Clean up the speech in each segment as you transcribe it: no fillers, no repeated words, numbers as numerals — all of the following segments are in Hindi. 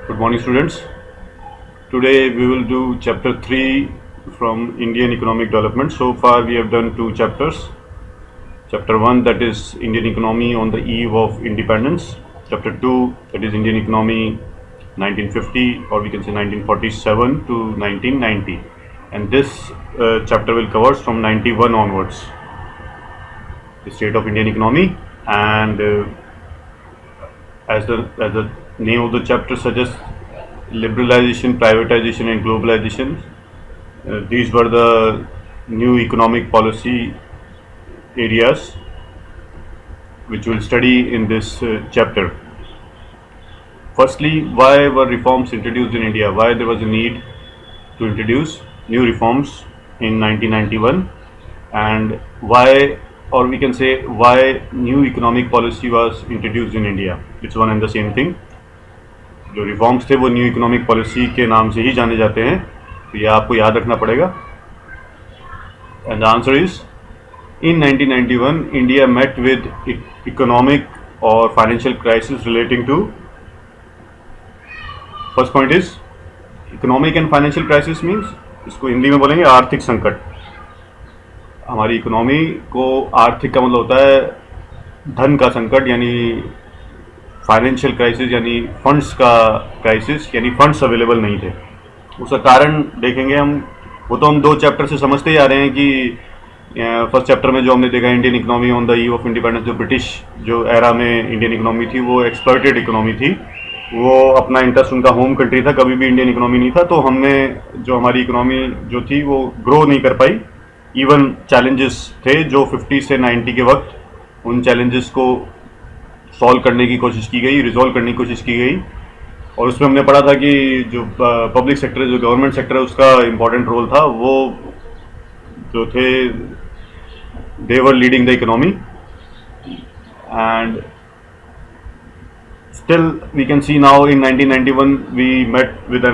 Good morning, students. Today we will do chapter 3 from Indian economic development. So far we have done two chapters. Chapter 1, that is Indian economy on the eve of independence. Chapter 2, that is Indian economy 1950, or we can say 1947 to 1990. And this chapter will cover from 91 onwards the state of Indian economy, and as the name of the chapter suggests, liberalization, privatization and globalization. These were the new economic policy areas which we'll study in this chapter. Firstly, why were reforms introduced in India? Why there was a need to introduce new reforms in 1991, and why, or we can say why new economic policy was introduced in India. It's one and the same thing. जो रिफॉर्म्स थे वो न्यू इकोनॉमिक पॉलिसी के नाम से ही जाने जाते हैं, तो ये आपको याद रखना पड़ेगा. And the answer is, in 1991 India met with economic or financial crisis relating to, first point is economic and financial crisis means, इसको हिंदी में बोलेंगे आर्थिक संकट. हमारी इकोनॉमी को आर्थिक का मतलब होता है धन का संकट, यानी फाइनेंशियल क्राइसिस यानी फंड्स का क्राइसिस, यानी फंड्स अवेलेबल नहीं थे. उसका कारण देखेंगे हम. वो तो हम दो चैप्टर से समझते ही आ रहे हैं कि फर्स्ट चैप्टर में जो हमने देखा Indian economy on the eve of independence, जो ब्रिटिश जो एरा में इंडियन इकोनॉमी थी वो एक्सप्लॉइटेड इकोनॉमी थी. वो अपना इंटरेस्ट उनका होम कंट्री था, कभी भी इंडियन इकोनॉमी नहीं था. तो हमने जो हमारी इकोनॉमी जो थी वो ग्रो नहीं कर पाई. इवन चैलेंजेस थे जो 50 से 90 के वक्त, उन चैलेंजेस को सॉल्व करने की कोशिश की गई, रिजॉल्व करने की कोशिश की गई. और उसमें हमने पढ़ा था कि जो पब्लिक सेक्टर, जो गवर्नमेंट सेक्टर है, उसका इम्पोर्टेंट रोल था. वो जो थे they were leading the economy, and still we can see now in 1991 we met with a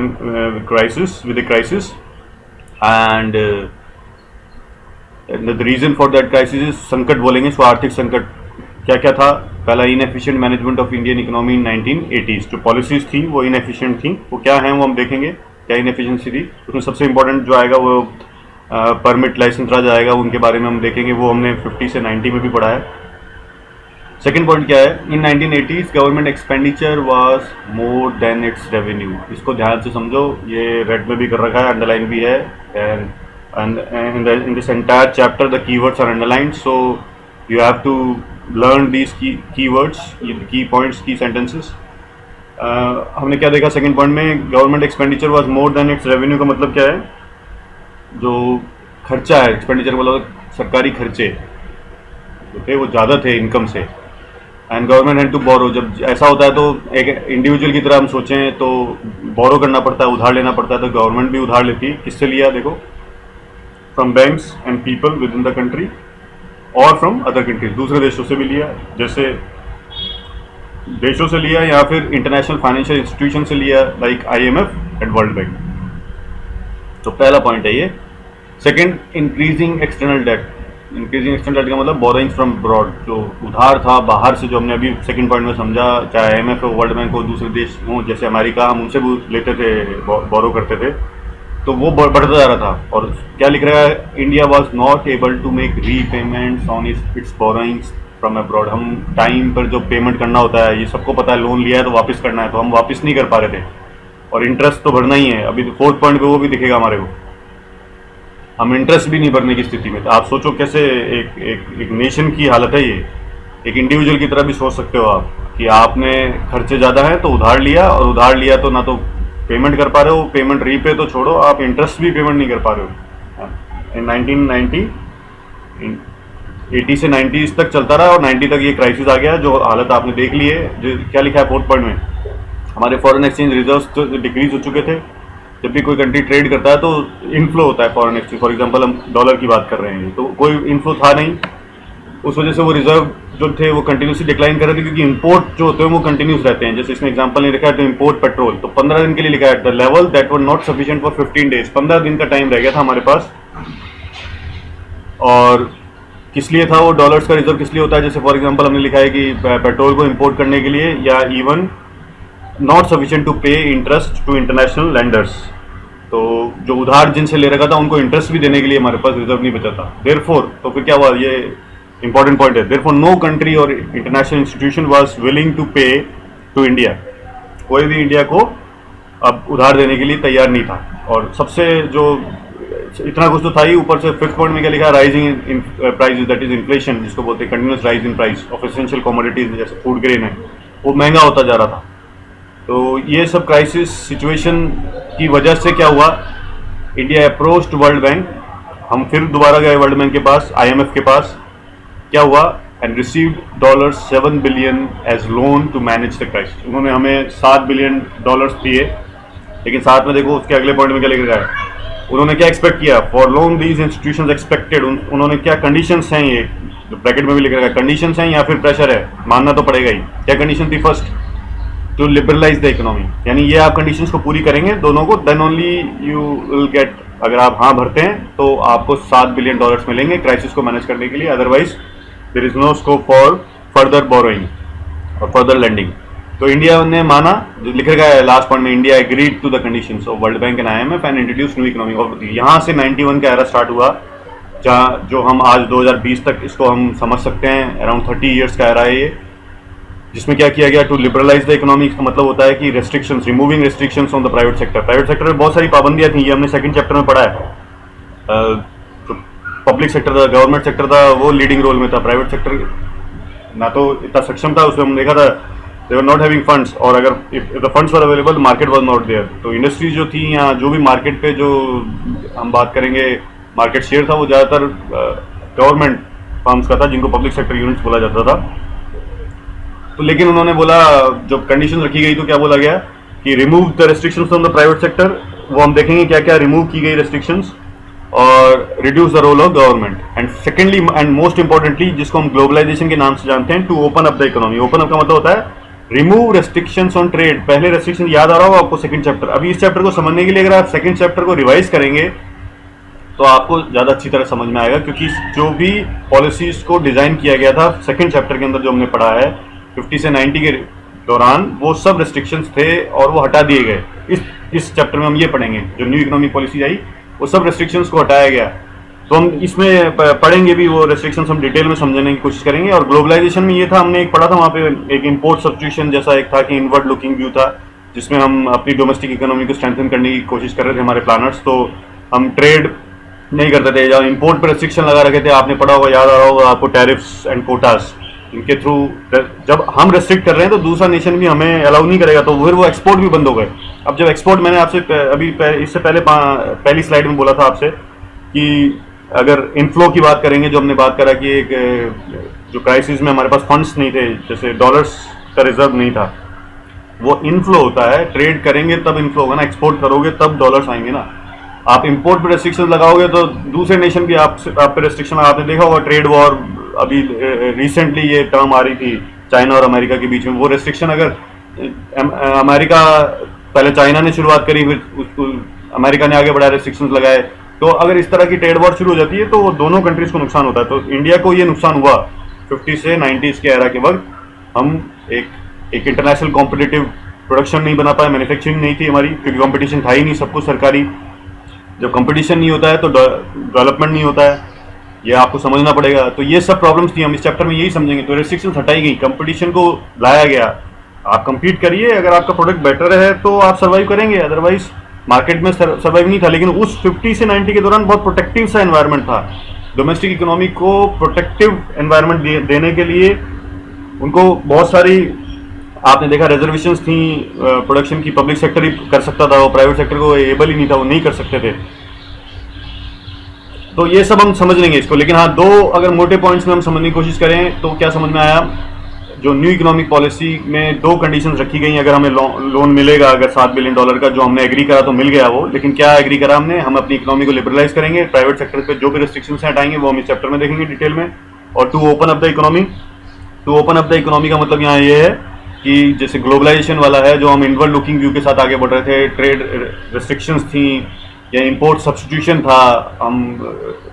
crisis, and the reason for that crisis is संकट बोलेंगे इसको, आर्थिक संकट. क्या क्या था? पहला, inefficient management of Indian economy in 1980s. जो पॉलिसीज थी वो इनएफिशिएंट थी. वो क्या हैं वो हम देखेंगे, क्या इनएफिशिएंसी थी. उसमें सबसे इंपॉर्टेंट जो आएगा वो परमिट लाइसेंस राज आएगा, उनके बारे में हम देखेंगे. वो हमने 50 से 90 में भी पढ़ा है. सेकेंड पॉइंट क्या है, इन 1980s government expenditure was more than its revenue. इसको ध्यान से समझो, ये रेड में भी कर रखा है, अंडरलाइन भी है. And in this entire chapter the keywords are underlined, so you have to learn these keywords, key points, key sentences. हमने क्या देखा सेकेंड पॉइंट में, government expenditure was more than its revenue का मतलब क्या है? जो खर्चा है, एक्सपेंडिचर मतलब सरकारी खर्चे जो थे वो ज़्यादा थे इनकम से. And government had to borrow. जब ऐसा होता है तो एक इंडिविजुअल की तरह हम सोचें तो बोरो करना पड़ता है, उधार लेना पड़ता है. तो गवर्नमेंट भी उधार लेती है. किससे लिया? देखो, from banks and people with in the country, और फ्रॉम अदर कंट्रीज, दूसरे देशों से भी लिया. जैसे देशों से लिया या फिर इंटरनेशनल फाइनेंशियल इंस्टीट्यूशन से लिया, like IMF and world bank. तो पहला पॉइंट है ये. Second, increasing external debt. Increasing external debt का मतलब बोरोइंग फ्रॉम अब्रॉड. जो उधार था बाहर से, जो हमने अभी सेकंड पॉइंट में समझा, चाहे IMF हो, वर्ल्ड बैंक हो, दूसरे देश हों जैसे अमेरिका, हम उनसे भी लेते थे, बोरो करते थे. तो वो बढ़ता जा रहा था. और क्या लिख रहा है, India was not able to make repayments on its borrowings from abroad. हम टाइम पर जो पेमेंट करना होता है, ये सबको पता है, लोन लिया है तो वापस करना है, तो हम वापस नहीं कर पा रहे थे. और इंटरेस्ट तो भरना ही है. अभी तो फोर्थ पॉइंट पे वो भी दिखेगा हमारे को, हम इंटरेस्ट भी नहीं भरने की स्थिति में. तो आप सोचो कैसे एक नेशन की हालत है ये. एक इंडिविजुअल की तरह भी सोच सकते हो आप कि आपने खर्चे ज़्यादा है तो उधार लिया, और उधार लिया तो ना तो पेमेंट कर पा रहे हो, पेमेंट रीपे तो छोड़ो, आप इंटरेस्ट भी पेमेंट नहीं कर पा रहे हो. इन 1990 80 से 90 तक चलता रहा, और 90 तक ये क्राइसिस आ गया. जो हालत आपने देख ली है. जो क्या लिखा है फोर्थ पॉइंट में, हमारे फॉरेन एक्सचेंज रिजर्व्स तो डिक्रीज हो चुके थे. जब भी कोई कंट्री ट्रेड करता है तो इनफ्लो होता है फॉरेन एक्सचेंज. फॉर एग्जांपल हम डॉलर की बात कर रहे हैं, तो कोई इनफ्लो था नहीं. उस वजह से वो रिजर्व जो थे वो कंटिन्यूसली डिक्लाइन कर रहे थे, क्योंकि इंपोर्ट जो होते हैं वो कंटिन्यूस रहते हैं. जैसे इसमें एग्जांपल नहीं लिखा है, तो इंपोर्ट पेट्रोल तो 15 दिन के लिए लिखा है. The level that were not sufficient for 15 days. 15 दिन का टाइम रह गया था हमारे पास. और किस लिए था वो डॉलर्स का रिजर्व, किस लिए होता है? जैसे फॉर एग्जांपल हमने लिखा है कि पेट्रोल को इंपोर्ट करने के लिए, या इवन नॉट सफिशिएंट टू पे इंटरेस्ट टू इंटरनेशनल लैंडर्स। तो जो उधार जिनसे ले रखा था उनको इंटरेस्ट भी देने के लिए हमारे पास रिजर्व नहीं बचा था। देयरफॉर, तो फिर क्या हुआ, ये इंपॉर्टेंट पॉइंट है, देयरफॉर नो कंट्री और international institution was willing to pay to India. कोई भी इंडिया को अब उधार देने के लिए तैयार नहीं था। और सबसे जो इतना कुछ तो था ही, ऊपर से फिफ्थ पॉइंट में क्या लिखा, rising in prices, that is inflation, जिसको बोलते हैं continuous rise in price of essential commodities जैसे फूड ग्रेन है, वो महंगा होता जा रहा था। तो ये सब क्राइसिस सिचुएशन की वजह से क्या हुआ, इंडिया अप्रोच्ड वर्ल्ड बैंक। हम फिर दोबारा गए वर्ल्ड बैंक के पास, IMF के पास। क्या हुआ, and received $7 billion as loan to manage the crisis. उन्होंने हमें $7 बिलियन दिए, लेकिन साथ में देखो उसके अगले पॉइंट में क्या लिख रहा है, उन्होंने क्या एक्सपेक्ट किया, for loan these institutions expected. उन्होंने क्या कंडीशंस हैं, ये जो ब्रैकेट में भी लिख रहा है, कंडीशंस हैं या फिर प्रेशर है, मानना तो पड़ेगा ही। क्या कंडीशन थी, first to liberalise the economy, यानी ये आप कंडीशंस को पूरी करेंगे दोनों को, then only you will get, अगर आप हाँ भरते हैं तो आपको $7 बिलियन मिलेंगे क्राइसिस को मैनेज करने के लिए, otherwise there is no scope for further borrowing और फर्दर लेंडिंग। तो इंडिया ने माना, जो लिख रखा है लास्ट पॉइंट में, India agreed to the conditions of World Bank and IMF and introduce new economy. और यहाँ से 91 का एरा स्टार्ट हुआ, जहाँ जो हम आज 2020 तक इसको हम समझ सकते हैं, अराउंड 30 ईयर्स का एरा है ये, जिसमें क्या किया गया, टू लिबरलाइज द इकोनॉमी। इसका मतलब होता है कि restrictions, removing restrictions on the private sector. Private sector में बहुत सारी पाबंदियां थी, ये हमने सेकंड चैप्टर में पढ़ा है। पब्लिक सेक्टर था, गवर्नमेंट सेक्टर था, वो लीडिंग रोल में था। प्राइवेट सेक्टर ना तो इतना सक्षम था, उसमें हमने देखा था they were not having funds, और अगर if the funds were available, market was not there. तो इंडस्ट्रीज जो थी या जो भी मार्केट पे जो हम बात करेंगे मार्केट शेयर था, वो ज़्यादातर गवर्नमेंट फर्म्स का था, जिनको पब्लिक सेक्टर यूनिट्स बोला जाता था। तो लेकिन उन्होंने बोला, जब कंडीशन रखी गई तो क्या बोला गया कि remove the restrictions from the private sector. वो हम देखेंगे क्या क्या रिमूव की गई रेस्ट्रिक्शंस, और reduce the role of government. And secondly and most importantly, जिसको हम ग्लोबलाइजेशन के नाम से जानते हैं, to open up the economy. Open up का मतलब होता है रिमूव रेस्ट्रिक्शंस ऑन ट्रेड। पहले रेस्ट्रिक्शन याद आ रहा होगा आपको सेकंड चैप्टर। अभी इस चैप्टर को समझने के लिए अगर आप सेकंड चैप्टर को रिवाइज करेंगे तो आपको ज़्यादा अच्छी तरह समझ में आएगा, क्योंकि जो भी पॉलिसीज को डिज़ाइन किया गया था सेकंड चैप्टर के अंदर जो हमने पढ़ा है 50 से 90 के दौरान, वो सब रेस्ट्रिक्शंस थे और वो हटा दिए गए। इस चैप्टर में हम ये पढ़ेंगे, जो न्यू इकोनॉमिक पॉलिसी आई वो सब रेस्ट्रिक्शंस को हटाया गया। तो हम इसमें पढ़ेंगे भी, वो रेस्ट्रिक्शंस हम डिटेल में समझने की कोशिश करेंगे। और ग्लोबलाइजेशन में ये था, हमने एक पढ़ा था वहाँ पे, एक इंपोर्ट सब्स्टिट्यूशन जैसा एक था कि इनवर्ड लुकिंग व्यू था, जिसमें हम अपनी डोमेस्टिक इकोनॉमी को स्ट्रेंथन करने की कोशिश कर रहे थे हमारे प्लानर्स। तो हम ट्रेड नहीं करते थे, या इंपोर्ट पर रेस्ट्रिक्शन लगा रखे थे। आपने पढ़ा होगा, याद आ रहा होगा आपको, टैरिफ्स एंड कोटास, इनके थ्रू जब हम रेस्ट्रिक्ट कर रहे हैं तो दूसरा नेशन भी हमें अलाउ नहीं करेगा, तो फिर वो एक्सपोर्ट भी बंद हो गए। अब जब एक्सपोर्ट, मैंने आपसे अभी इससे पहले पहली स्लाइड में बोला था आपसे कि अगर इनफ्लो की बात करेंगे, जो हमने बात करा कि एक जो क्राइसिस में हमारे पास फंड्स नहीं थे, जैसे डॉलर्स का रिजर्व नहीं था, वो इनफ्लो होता है। ट्रेड करेंगे तब इनफ्लो होगा ना, एक्सपोर्ट करोगे तब डॉलर्स आएंगे ना। आप इंपोर्ट पे रेस्ट्रिक्शन लगाओगे तो दूसरे नेशन भी आप पे रेस्ट्रिक्शन, आपने देखा होगा ट्रेड वॉर, अभी रिसेंटली ये टर्म आ रही थी चाइना और अमेरिका के बीच में। वो रेस्ट्रिक्शन अगर अमेरिका, पहले चाइना ने शुरुआत करी, फिर उसको अमेरिका ने आगे बढ़ा रेस्ट्रिक्शंस लगाए, तो अगर इस तरह की ट्रेड वॉर शुरू हो जाती है तो दोनों कंट्रीज को नुकसान होता है। तो इंडिया को ये नुकसान हुआ 50 से 90s के एरा के वक्त। हम एक इंटरनेशनल कॉम्पिटिटिव प्रोडक्शन नहीं बना पाए, मैन्युफैक्चरिंग नहीं थी हमारी, क्योंकि कॉम्पिटिशन था ही नहीं, सब कुछ सरकारी। जब कंपटीशन नहीं होता है तो डेवलपमेंट नहीं होता है, ये आपको समझना पड़ेगा। तो ये सब प्रॉब्लम्स थी, हम इस चैप्टर में यही समझेंगे। तो रेस्ट्रिक्शंस हटाई गई, कंपटीशन को लाया गया, आप compete करिए, अगर आपका प्रोडक्ट बेटर है तो आप सर्वाइव करेंगे, अदरवाइज मार्केट में सर्वाइव नहीं था। लेकिन उस 50 से 90 के दौरान बहुत प्रोटेक्टिव सा एनवायरनमेंट था। डोमेस्टिक इकोनॉमी को प्रोटेक्टिव एनवायरनमेंट देने के लिए उनको बहुत सारी, आपने देखा, रिजर्वेशंस थी प्रोडक्शन की। पब्लिक सेक्टर ही कर सकता था, वो प्राइवेट सेक्टर को एबल ही नहीं था, वो नहीं कर सकते थे। तो ये सब हम समझ लेंगे इसको। लेकिन हाँ, दो अगर मोटे पॉइंट्स में हम समझने की कोशिश करें तो क्या समझ में आया, जो न्यू इकोनॉमिक पॉलिसी में दो कंडीशंस रखी गई। अगर हमें लोन मिलेगा, अगर $7 बिलियन का जो हमने एग्री करा तो मिल गया वो, लेकिन क्या एग्री करा हमने, हम अपनी इकोनॉमी को लिबरलाइज करेंगे, प्राइवेट सेक्टर पे जो भी रेस्ट्रिक्शंस हटाएंगे वो हम इस चैप्टर में देखेंगे डिटेल में। और to open up the economy, to open up the economy का मतलब यहाँ ये है कि जैसे ग्लोबलाइजेशन वाला है, जो हम इनवर्ड लुकिंग व्यू के साथ आगे बढ़ रहे थे, ट्रेड रेस्ट्रिक्शंस थी, या इंपोर्ट सब्स्टिट्यूशन था, हम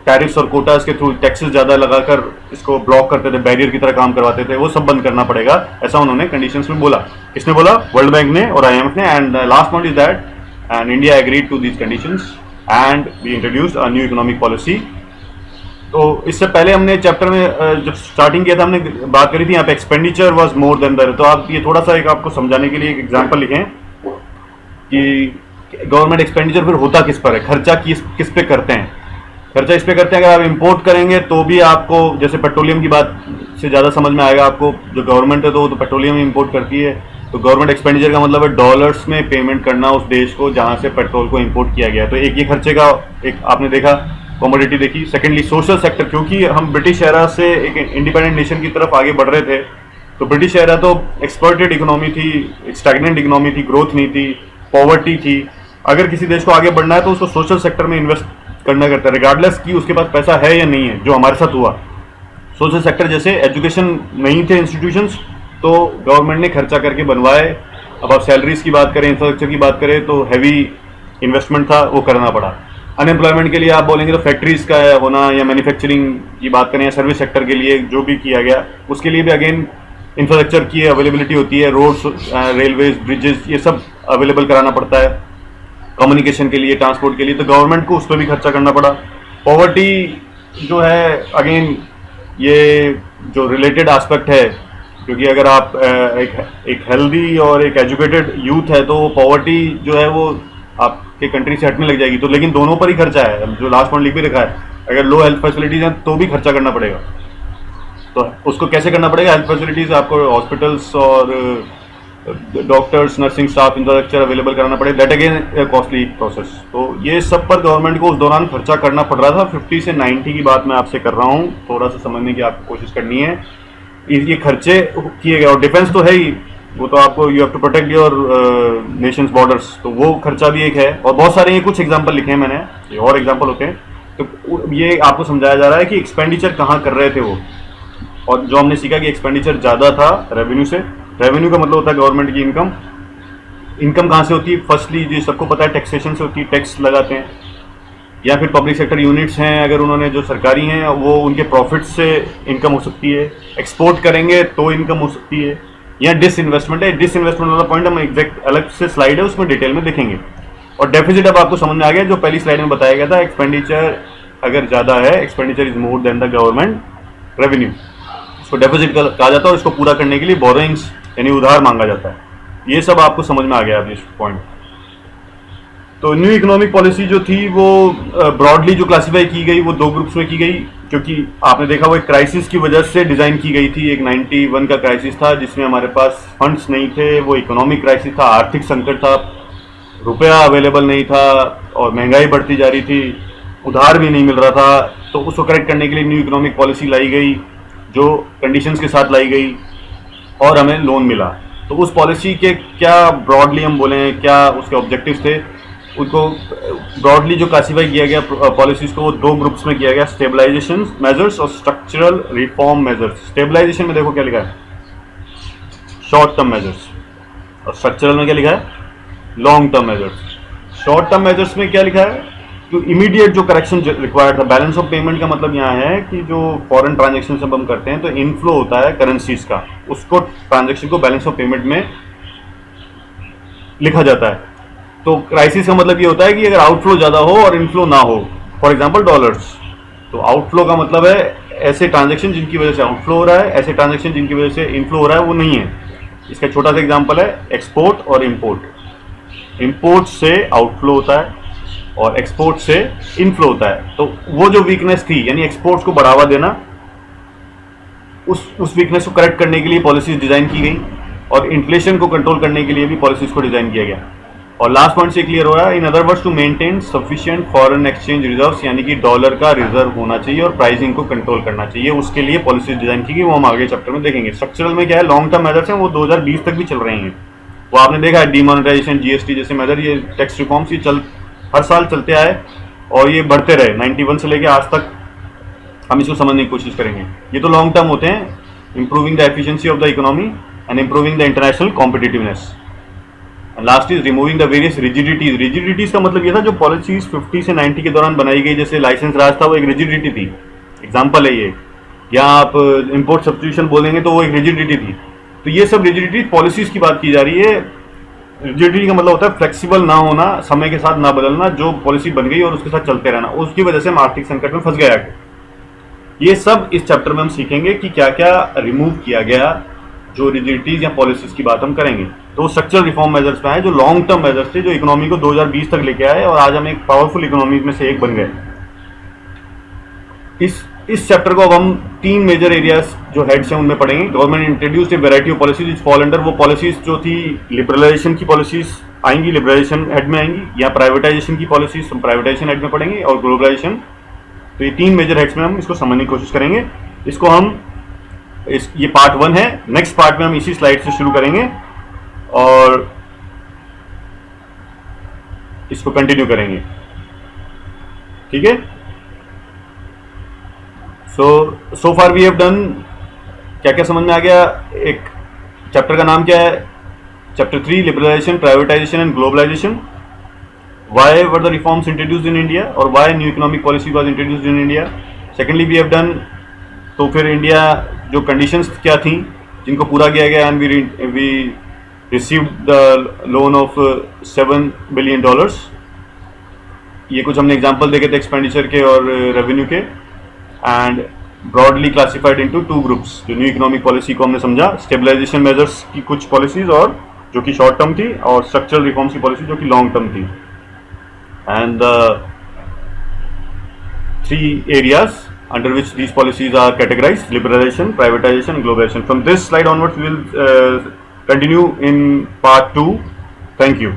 टैरिफ्स और कोटास के थ्रू टैक्सेस ज़्यादा लगाकर इसको ब्लॉक करते थे, बैरियर की तरह काम करवाते थे, वो सब बंद करना पड़ेगा, ऐसा उन्होंने कंडीशंस में बोला। किसने बोला? वर्ल्ड बैंक ने और IMF ने। And last point is that and India agreed to these conditions and we introduced a new economic policy. तो इससे पहले हमने चैप्टर में जब स्टार्टिंग किया था हमने बात करी थी यहाँ पे expenditure was more then the, तो आप ये थोड़ा सा एक आपको समझाने के लिए एक एग्जांपल लिखें कि गवर्नमेंट एक्सपेंडिचर फिर होता किस पर है, खर्चा किस पे करते हैं। खर्चा इस पे करते हैं, अगर आप इंपोर्ट करेंगे तो भी आपको जैसे पेट्रोलियम की बात से ज़्यादा समझ में आएगा आपको, जो गवर्नमेंट है तो वो तो पेट्रोलियम इंपोर्ट करती है, तो गवर्नमेंट एक्सपेंडिचर का मतलब है डॉलर्स में पेमेंट करना उस देश को जहाँ से पेट्रोल को इंपोर्ट किया गया है। तो एक ये खर्चे का एक आपने देखा कमोडिटी देखी। सेकेंडली सोशल सेक्टर, क्योंकि हम ब्रिटिश एरा से एक इंडिपेंडेंट नेशन की तरफ आगे बढ़ रहे थे, तो ब्रिटिश एरा तो एक्सप्लॉइटेड इकोनॉमी थी, स्टैग्नेंट इकोनॉमी थी, ग्रोथ नहीं थी, पॉवर्टी थी। अगर किसी देश को आगे बढ़ना है तो उसको सोशल सेक्टर में इन्वेस्ट करना करता है, रिगार्डलेस कि उसके पास पैसा है या नहीं है, जो हमारे साथ हुआ। सोशल सेक्टर जैसे एजुकेशन नहीं थे इंस्टीट्यूशंस, तो गवर्नमेंट ने खर्चा करके बनवाए। अब आप सैलरीज की बात करें, इंफ्रास्ट्रक्चर की बात करें, तो हैवी इन्वेस्टमेंट था, वो करना पड़ा। अनएम्प्लॉयमेंट के लिए आप बोलेंगे तो फैक्ट्रीज का होना, या मैन्युफैक्चरिंग की बात करें, या सर्विस सेक्टर के लिए जो भी किया गया, उसके लिए भी अगेन इंफ्रास्ट्रक्चर की अवेलेबिलिटी होती है, रोड्स, रेलवेज, ब्रिजेस, ये सब अवेलेबल कराना पड़ता है कम्युनिकेशन के लिए, ट्रांसपोर्ट के लिए, तो गवर्नमेंट को उस पर भी खर्चा करना पड़ा। पॉवर्टी जो है अगेन ये जो रिलेटेड एस्पेक्ट है, क्योंकि अगर आप एक हेल्दी और एक एजुकेटेड यूथ है तो पॉवर्टी जो है वो आपके कंट्री से हटने लग जाएगी। तो लेकिन दोनों पर ही खर्चा है, जो लास्ट पॉइंट लिख भी रखा है, अगर लो हेल्थ फैसिलिटीज हैं तो भी खर्चा करना पड़ेगा। तो उसको कैसे करना पड़ेगा? हेल्थ फैसिलिटीज आपको हॉस्पिटल्स और doctors, nursing staff, infrastructure available कराना पड़ेगा, दैट अगेन कॉस्टली प्रोसेस। तो ये सब पर गवर्नमेंट को उस दौरान खर्चा करना पड़ रहा था। 50 से 90 की बात मैं आपसे कर रहा हूँ, थोड़ा सा समझने की आपको कोशिश करनी है। ये खर्चे किए गए, और डिफेंस तो है ही, वो तो आपको you have to protect your nations borders, तो वो खर्चा भी एक है। और बहुत सारे ये कुछ एग्जांपल लिखे हैं मैंने, ये और एग्जांपल होते हैं। तो ये आपको समझाया जा रहा है कि एक्सपेंडिचर कहाँ कर रहे थे वो, और जो हमने सीखा कि एक्सपेंडिचर ज़्यादा था रेवेन्यू से। रेवेन्यू का मतलब होता है गवर्नमेंट की इनकम। इनकम कहाँ से होती है? फर्स्टली जो सबको पता है टैक्सेशन से होती है, टैक्स लगाते हैं, या फिर पब्लिक सेक्टर यूनिट्स हैं अगर उन्होंने जो सरकारी हैं, वो उनके प्रॉफिट से इनकम हो सकती है। एक्सपोर्ट करेंगे तो इनकम हो सकती है, या डिसइन्वेस्टमेंट है। डिसइन्वेस्टमेंट वाला पॉइंट हम एग्जैक्ट अलग से स्लाइड है, उसमें डिटेल में देखेंगे। और डेफिसिट अब आपको समझ में आ गया, जो पहली स्लाइड में बताया गया था, एक्सपेंडिचर अगर ज़्यादा है, expenditure is more than the government revenue, इसको डेफिसिट कहा जाता है। और इसको पूरा करने के लिए बोरोइंग्स यानी उधार मांगा जाता है। ये सब आपको समझ में आ गया अब इस पॉइंट। तो न्यू इकोनॉमिक पॉलिसी जो थी वो ब्रॉडली जो क्लासीफाई की गई वो दो ग्रुप्स में की गई, क्योंकि आपने देखा वो एक क्राइसिस की वजह से डिज़ाइन की गई थी। एक 91 का क्राइसिस था जिसमें हमारे पास फंड्स नहीं थे, वो इकोनॉमिक क्राइसिस था, आर्थिक संकट था, रुपया अवेलेबल नहीं था और महंगाई बढ़ती जा रही थी, उधार भी नहीं मिल रहा था। तो उसको करेक्ट करने के लिए न्यू इकोनॉमिक पॉलिसी लाई गई, जो कंडीशंस के साथ लाई गई, और हमें लोन मिला। तो उस पॉलिसी के क्या ब्रॉडली हम बोलें, क्या उसके ऑब्जेक्टिव्स थे, उनको ब्रॉडली जो क्लासीफाई किया गया पॉलिसीज को, वो दो ग्रुप्स में किया गया, स्टेबलाइजेशन मेजर्स और स्ट्रक्चरल रिफॉर्म मेजर्स। स्टेबलाइजेशन में देखो क्या लिखा है, शॉर्ट टर्म मेजर्स, और स्ट्रक्चरल में क्या लिखा है, long term measures. Short term measures में क्या लिखा है, तो इमीडिएट जो करेक्शन रिक्वायर्ड था। बैलेंस ऑफ पेमेंट का मतलब यहाँ है कि जो फॉरेन ट्रांजेक्शन सब हम करते हैं तो इनफ्लो होता है करेंसीज का, उसको ट्रांजेक्शन को बैलेंस ऑफ पेमेंट में लिखा जाता है। तो क्राइसिस का मतलब ये होता है कि अगर आउटफ्लो ज़्यादा हो और इनफ्लो ना हो, फॉर एग्जांपल डॉलर्स, तो आउटफ्लो का मतलब है ऐसे ट्रांजैक्शन जिनकी वजह से आउटफ्लो हो रहा है, ऐसे ट्रांजैक्शन जिनकी वजह से इनफ्लो हो रहा है वो नहीं है। इसका छोटा सा एग्जांपल है एक्सपोर्ट और इंपोर्ट। इंपोर्ट से आउटफ्लो होता है और एक्सपोर्ट से इनफ्लो होता है। तो वो जो वीकनेस थी, यानी एक्सपोर्ट्स को बढ़ावा देना, उस वीकनेस को करेक्ट करने के लिए पॉलिसीज डिज़ाइन की गई, और इन्फ्लेशन को कंट्रोल करने के लिए भी पॉलिसीज को डिज़ाइन किया गया। और लास्ट पॉइंट से क्लियर हो रहा है, in other words to maintain sufficient foreign exchange reserves, यानी कि डॉलर का रिजर्व होना चाहिए और प्राइसिंग को कंट्रोल करना चाहिए, उसके लिए पॉलिसीज डिज़ाइन की गई। वो हम आगे चैप्टर में देखेंगे। स्ट्रक्चरल में क्या है, लॉन्ग टर्म मेजर्स हैं, वो 2020 तक भी चल रहे हैं। वो आपने देखा है, डीमोनेटाइजेशन, जीएसटी जैसे मेजर, ये टैक्स रिफॉर्म्स ये हर साल चलते आए और ये बढ़ते रहे 91 से लेके आज तक। हम इसको समझने की कोशिश करेंगे। ये तो लॉन्ग टर्म होते हैं, improving the efficiency of the economy and improving the international competitiveness. Last is removing the various rigidities. Rigidities का मतलब ये था जो पॉलिसीज 50 से 90 के दौरान बनाई गई, जैसे लाइसेंस राज था वो एक रिजिडिटी थी, एग्जाम्पल है ये, या आप इंपोर्ट सब्स्टिट्यूशन बोलेंगे तो वो एक रिजिडिटी थी। तो ये सब रिजिडिटी पॉलिसीज की बात की जा रही है। रिजिडिटी का मतलब होता है फ्लेक्सिबल ना होना, समय के साथ ना बदलना, जो पॉलिसी बन गई और उसके साथ चलते रहना, उसकी वजह से हम आर्थिक संकट में फंस गया। ये सब इस चैप्टर में हम सीखेंगे कि क्या क्या रिमूव किया गया, जो रिजिडिटीज या पॉलिसीज की बात हम करेंगे। तो स्ट्रक्चरल रिफॉर्म मेजर्स में है जो लॉन्ग टर्म मेजर्स थे, जो इकोनॉमी को 2020 तक लेके आए और आज हम एक पावरफुल इकोनॉमी में से एक बन गए। इस चैप्टर को अब हम 3 मेजर एरियाज जो हेड्स हैं उनमें पढ़ेंगे। Government introduced A variety of policies which fall under, वो पॉलिसीज जो थी लिबरलाइजेशन की पॉलिसीज आएंगी, लिबरलाइजेशन हेड में आएंगी, या प्राइवेटाइजेशन की पॉलिसीज हम प्राइवेटाइजेशन हेड में पढ़ेंगे, और ग्लोबलाइजेशन। तो ये 3 मेजर हेड्स में हम इसको समझने की कोशिश करेंगे। इसको हम ये पार्ट 1 है। नेक्स्ट पार्ट में हम इसी स्लाइड से शुरू करेंगे और इसको कंटिन्यू करेंगे, ठीक है। सो फार वी हैव डन, क्या क्या समझ में आ गया। एक चैप्टर का नाम क्या है, chapter 3 liberalization, privatization and globalization. Why were the reforms introduced in India, और why new economic policy was introduced in India? Secondly, we have done, तो फिर इंडिया जो कंडीशंस क्या थी जिनको पूरा किया गया, and we received the loan of $7 billion. ये कुछ हमने एग्जांपल देखे थे एक्सपेंडिचर के और रेवेन्यू के, and broadly classified into 2 groups. जो न्यू इकोनॉमिक पॉलिसी को हमने समझा, स्टेबलाइजेशन मेजर्स की कुछ पॉलिसीज और जो कि शॉर्ट टर्म थी, और स्ट्रक्चरल रिफॉर्म्स की पॉलिसी जो कि लॉन्ग टर्म थी। And the 3 areas under which these policies are categorized: liberalization, privatization, globalization. From this slide onwards, we will continue in part 2. Thank you.